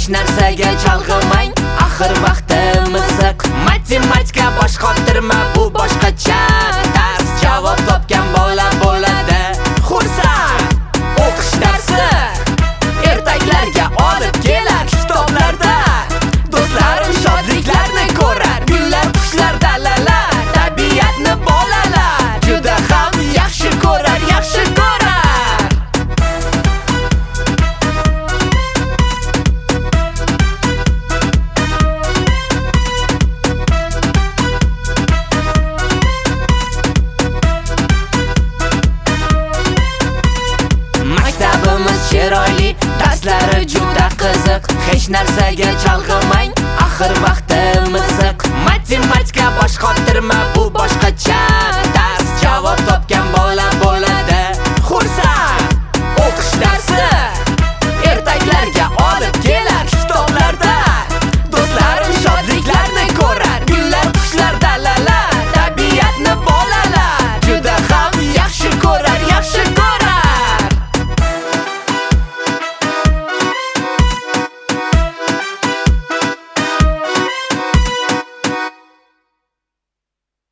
hech narsaga chalg'imang, axir vaqtimiz ziq. Matematika bosh qotirma, bu boshqacha dars. Javob topgan bola bo'ladi xursand. O'qish darsi ertaklarga olib kelar kitoblarda. Do'stlarim shodliklarni ko'rar, gullar, qushlar, dalalar, tabiatni bolalar juda ham yaxshi ko'rar, yaxshi ko'rar. Maktabimiz chiroyli, darslari juda qiziq. Hech narsaga chalg'imang, axir vaqt